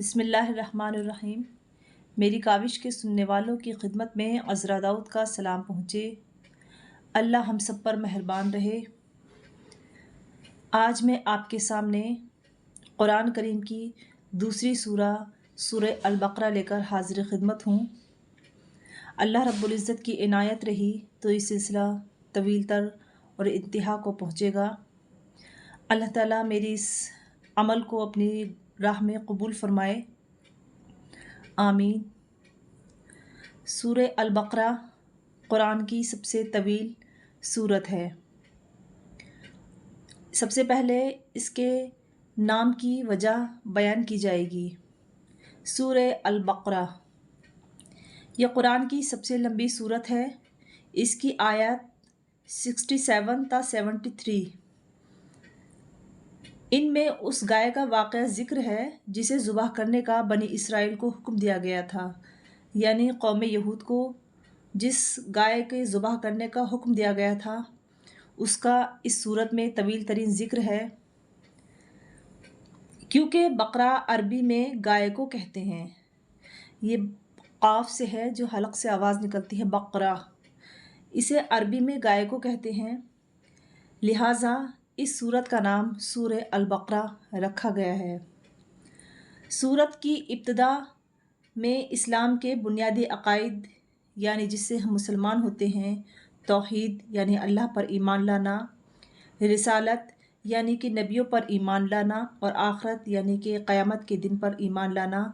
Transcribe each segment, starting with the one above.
بسم اللہ الرحمن الرحیم۔ میری کاوش کے سننے والوں کی خدمت میں عذرا داؤد کا سلام پہنچے۔ اللہ ہم سب پر مہربان رہے۔ آج میں آپ کے سامنے قرآن کریم کی دوسری سورہ البقرہ لے کر حاضر خدمت ہوں۔ اللہ رب العزت کی عنایت رہی تو یہ سلسلہ طویل تر اور انتہا کو پہنچے گا۔ اللہ تعالیٰ میری اس عمل کو اپنی راہ میں قبول فرمائے، آمین۔ سورہ البقرہ قرآن کی سب سے طویل سورت ہے۔ سب سے پہلے اس کے نام کی وجہ بیان کی جائے گی۔ سورہ البقرہ یہ قرآن کی سب سے لمبی سورت ہے۔ اس کی آیات 67 تا 73۔ ان میں اس گائے کا واقعہ ذکر ہے جسے ذبح کرنے کا بنی اسرائیل کو حکم دیا گیا تھا، یعنی قوم یہود کو جس گائے کے ذبح کرنے کا حکم دیا گیا تھا اس کا اس صورت میں طویل ترین ذکر ہے، کیونکہ بقرہ عربی میں گائے کو کہتے ہیں۔ یہ قاف سے ہے جو حلق سے آواز نکلتی ہے، بقرہ، اسے عربی میں گائے کو کہتے ہیں، لہٰذا اس سورت کا نام سورہ البقرہ رکھا گیا ہے۔ سورت کی ابتدا میں اسلام کے بنیادی عقائد یعنی جس سے ہم مسلمان ہوتے ہیں، توحید یعنی اللہ پر ایمان لانا، رسالت یعنی کہ نبیوں پر ایمان لانا، اور آخرت یعنی کہ قیامت کے دن پر ایمان لانا،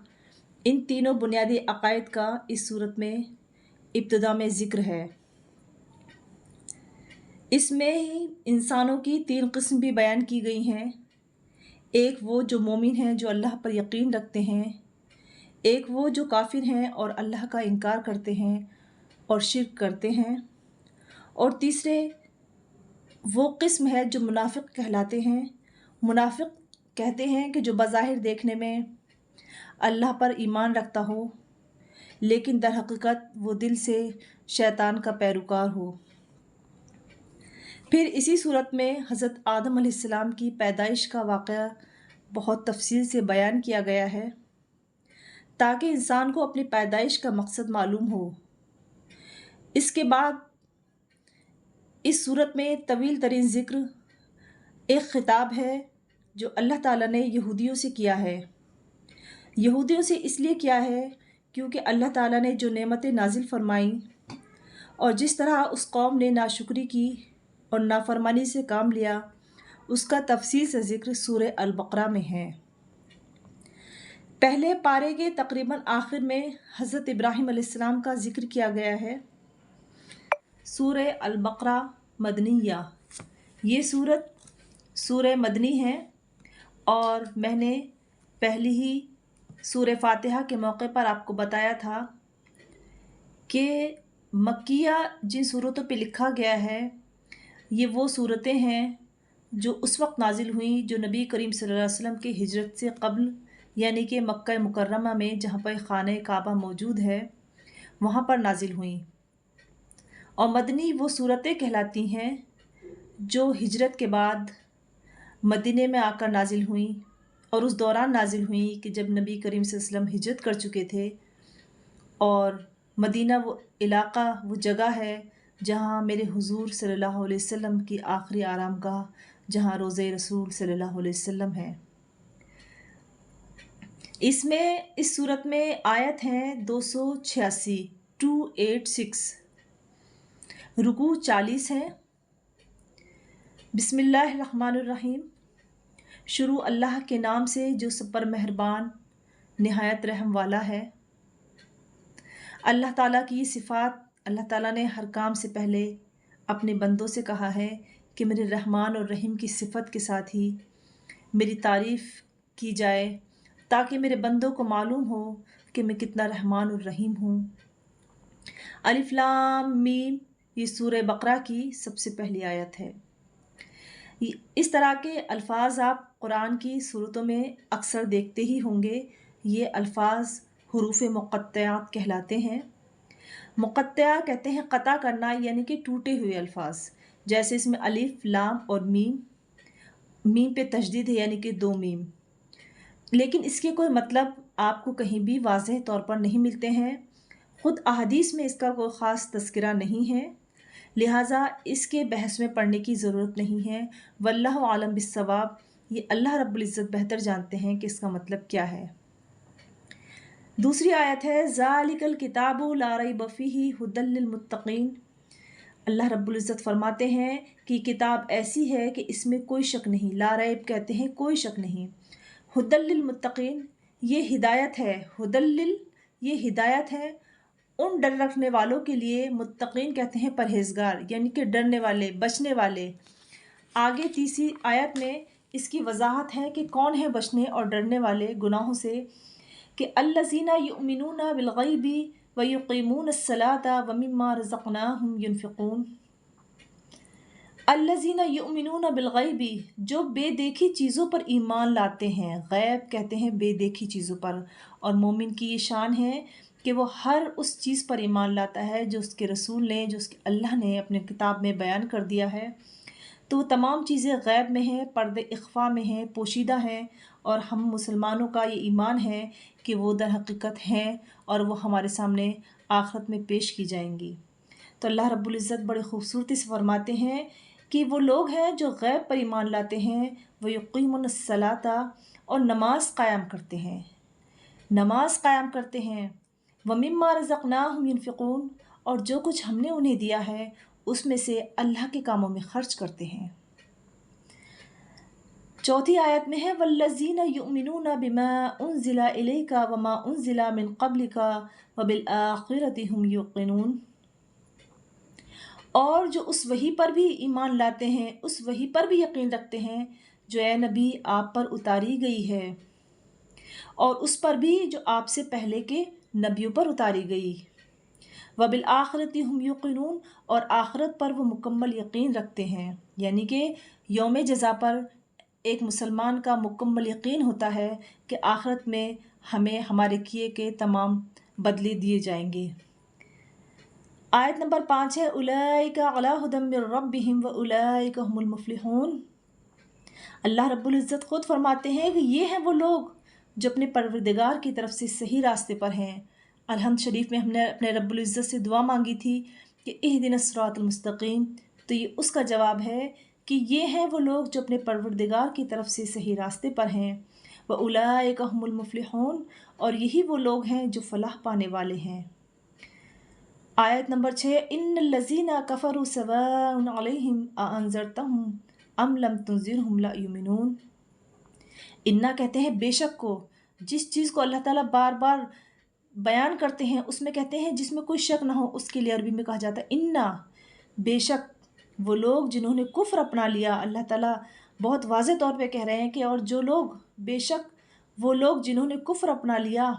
ان تینوں بنیادی عقائد کا اس سورت میں ابتدا میں ذکر ہے۔ اس میں انسانوں کی تین قسم بھی بیان کی گئی ہیں۔ ایک وہ جو مومن ہیں، جو اللہ پر یقین رکھتے ہیں، ایک وہ جو کافر ہیں اور اللہ کا انکار کرتے ہیں اور شرک کرتے ہیں، اور تیسرے وہ قسم ہے جو منافق کہلاتے ہیں۔ منافق کہتے ہیں کہ جو بظاہر دیکھنے میں اللہ پر ایمان رکھتا ہو لیکن در حقیقت وہ دل سے شیطان کا پیروکار ہو۔ پھر اسی صورت میں حضرت آدم علیہ السلام کی پیدائش کا واقعہ بہت تفصیل سے بیان کیا گیا ہے تاکہ انسان کو اپنی پیدائش کا مقصد معلوم ہو۔ اس کے بعد اس صورت میں طویل ترین ذکر ایک خطاب ہے جو اللہ تعالیٰ نے یہودیوں سے کیا ہے۔ یہودیوں سے اس لیے کیا ہے کیونکہ اللہ تعالیٰ نے جو نعمتیں نازل فرمائیں اور جس طرح اس قوم نے ناشکری کی اور نافرمانی سے کام لیا، اس کا تفصیل سے ذکر سورہ البقرہ میں ہے۔ پہلے پارے کے تقریباً آخر میں حضرت ابراہیم علیہ السلام کا ذکر کیا گیا ہے۔ سورہ البقرہ مدنیہ، یہ سورہ مدنی ہے، اور میں نے پہلی ہی سورہ فاتحہ کے موقع پر آپ کو بتایا تھا کہ مکیہ جن صورتوں پہ لکھا گیا ہے یہ وہ صورتیں ہیں جو اس وقت نازل ہوئیں جو نبی کریم صلی اللہ علیہ وسلم کے ہجرت سے قبل، یعنی کہ مکہ مکرمہ میں جہاں پر خانہ کعبہ موجود ہے وہاں پر نازل ہوئیں، اور مدنی وہ صورتیں کہلاتی ہیں جو ہجرت کے بعد مدینے میں آ کر نازل ہوئیں اور اس دوران نازل ہوئیں کہ جب نبی کریم صلی اللہ علیہ وسلم ہجرت کر چکے تھے، اور مدینہ وہ علاقہ، وہ جگہ ہے جہاں میرے حضور صلی اللہ علیہ وسلم کی آخری آرام گاہ، جہاں روضہ رسول صلی اللہ علیہ وسلم ہے۔ اس صورت میں آیت ہیں 286، 286، رکوع 40 ہے۔ بسم اللہ الرحمن الرحیم، شروع اللہ کے نام سے جو سب پر مہربان نہایت رحم والا ہے۔ اللہ تعالیٰ کی صفات، اللہ تعالیٰ نے ہر کام سے پہلے اپنے بندوں سے کہا ہے کہ میرے رحمان اور رحیم کی صفت کے ساتھ ہی میری تعریف کی جائے تاکہ میرے بندوں کو معلوم ہو کہ میں کتنا رحمان اور رحیم ہوں۔ الف لام میم، یہ سورہ بقرہ کی سب سے پہلی آیت ہے۔ اس طرح کے الفاظ آپ قرآن کی صورتوں میں اکثر دیکھتے ہی ہوں گے۔ یہ الفاظ حروف مقطعات کہلاتے ہیں۔ مقطع کہتے ہیں قطع کرنا، یعنی کہ ٹوٹے ہوئے الفاظ، جیسے اس میں الف، لام اور میم، میم پہ تشدید ہے یعنی کہ 2 میم۔ لیکن اس کے کوئی مطلب آپ کو کہیں بھی واضح طور پر نہیں ملتے ہیں، خود احادیث میں اس کا کوئی خاص تذکرہ نہیں ہے، لہٰذا اس کے بحث میں پڑھنے کی ضرورت نہیں ہے۔ واللہ عالم بالصواب، یہ اللہ رب العزت بہتر جانتے ہیں کہ اس کا مطلب کیا ہے۔ دوسری آیت ہے ذالک الکتاب لا ریب فیہ ھدی للمتقین۔ اللہ رب العزت فرماتے ہیں کہ کتاب ایسی ہے کہ اس میں کوئی شک نہیں، لا ریب کہتے ہیں کوئی شک نہیں، ھدی للمتقین یہ ہدایت ہے، یہ ہدایت ہے ان ڈر رکھنے والوں کے لیے، متقین کہتے ہیں پرہیزگار، یعنی کہ ڈرنے والے، بچنے والے۔ آگے تیسری آیت میں اس کی وضاحت ہے کہ کون ہے بچنے اور ڈرنے والے گناہوں سے، کہ الذین یؤمنون بالغیب ویقیمون الصلاۃ ومما رزقناہم ینفقون۔ الذین یؤمنون بالغیب، جو بے دیکھی چیزوں پر ایمان لاتے ہیں، غیب کہتے ہیں بے دیکھی چیزوں پر، اور مومن کی یہ شان ہے کہ وہ ہر اس چیز پر ایمان لاتا ہے جو اس کے رسول نے، جو اس کے اللہ نے اپنے کتاب میں بیان کر دیا ہے۔ تو وہ تمام چیزیں غیب میں ہیں، پردے اخفا میں ہیں، پوشیدہ ہیں، اور ہم مسلمانوں کا یہ ایمان ہے کہ وہ در حقیقت ہیں اور وہ ہمارے سامنے آخرت میں پیش کی جائیں گی۔ تو اللہ رب العزت بڑے خوبصورتی سے فرماتے ہیں کہ وہ لوگ ہیں جو غیب پر ایمان لاتے ہیں، وہ یقیمون الصلاۃ، اور نماز قائم کرتے ہیں، نماز قائم کرتے ہیں، ومما رزقناہم ینفقون، اور جو کچھ ہم نے انہیں دیا ہے اس میں سے اللہ کے کاموں میں خرچ کرتے ہیں۔ چوتھی آیت میں ہے والذین یؤمنون بما انزل الیک وما انزل من قبلک وبالآخرۃ ھم یوقنون، اور جو اس وحی پر بھی ایمان لاتے ہیں، اس وحی پر بھی یقین رکھتے ہیں جو اے نبی آپ پر اتاری گئی ہے، اور اس پر بھی جو آپ سے پہلے کے نبیوں پر اتاری گئی، وبالآخرۃ ھم یوقنون، اور آخرت پر وہ مکمل یقین رکھتے ہیں، یعنی کہ یوم جزا پر ایک مسلمان کا مکمل یقین ہوتا ہے کہ آخرت میں ہمیں ہمارے کیے کے تمام بدلے دیے جائیں گے۔ آیت نمبر 5 ہے اولئک علی ھدی من ربہم واولئک ھم المفلحون۔ اللہ رب العزت خود فرماتے ہیں کہ یہ ہیں وہ لوگ جو اپنے پروردگار کی طرف سے صحیح راستے پر ہیں۔ الحمد شریف میں ہم نے اپنے رب العزت سے دعا مانگی تھی کہ اہدنا الصراط المستقیم، تو یہ اس کا جواب ہے کہ یہ ہیں وہ لوگ جو اپنے پروردگار کی طرف سے صحیح راستے پر ہیں، وَأُولَٰئِكَ هُمُ الْمُفْلِحُونَ، اور یہی وہ لوگ ہیں جو فلاح پانے والے ہیں۔ آیت نمبر 6 إِنَّ الَّذِينَ كَفَرُوا سَوَاءٌ عَلَيْهِمْ أَأَنذَرْتَهُمْ أَمْ لَمْ تُنذِرْهُمْ لَا يُؤْمِنُونَ۔ اِنَّا کہتے ہیں بے شک کو، جس چیز کو اللہ تعالیٰ بار بار بیان کرتے ہیں اس میں کہتے ہیں جس میں کوئی شک نہ ہو، اس کے لیے عربی میں کہا جاتا ہے اِنَّا، بے شک وہ لوگ جنہوں نے کفر اپنا لیا۔ اللہ تعالیٰ بہت واضح طور پہ کہہ رہے ہیں کہ اور جو لوگ، بے شک وہ لوگ جنہوں نے کفر اپنا لیا،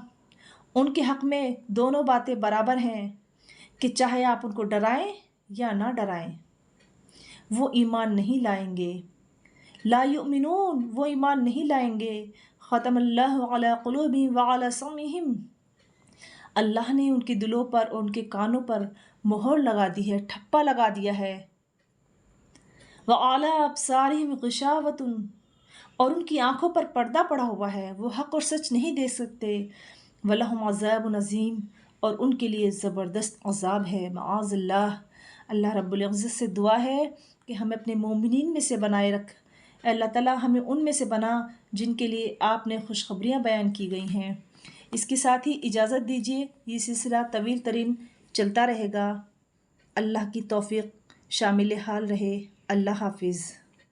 ان کے حق میں دونوں باتیں برابر ہیں کہ چاہے آپ ان کو ڈرائیں یا نہ ڈرائیں، وہ ایمان نہیں لائیں گے۔ لا یؤمنون، وہ ایمان نہیں لائیں گے۔ ختم اللہ علی قلوبہم وعلی سمعہم، اللہ نے ان کے دلوں پر اور ان کے کانوں پر مہر لگا دی ہے، ٹھپا لگا دیا ہے۔ وَعَلَىٰ أَبْصَارِهِمْ غِشَاوَةٌ، اور ان کی آنکھوں پر پردہ پڑا ہوا ہے، وہ حق اور سچ نہیں دیکھ سکتے۔ وَلَهُمْ عَذَابٌ عَظِيمٌ، اور ان کے لیے زبردست عذاب ہے، معاذ اللہ۔ اللہ رب العزت سے دعا ہے کہ ہمیں اپنے مومنین میں سے بنائے رکھ، اے اللہ تعالیٰ ہمیں ان میں سے بنا جن کے لیے آپ نے خوشخبریاں بیان کی گئی ہیں۔ اس کے ساتھ ہی اجازت دیجیے، یہ سلسلہ طویل ترین چلتا رہے گا۔ اللہ کی توفیق شامل حال رہے۔ اللہ حافظ۔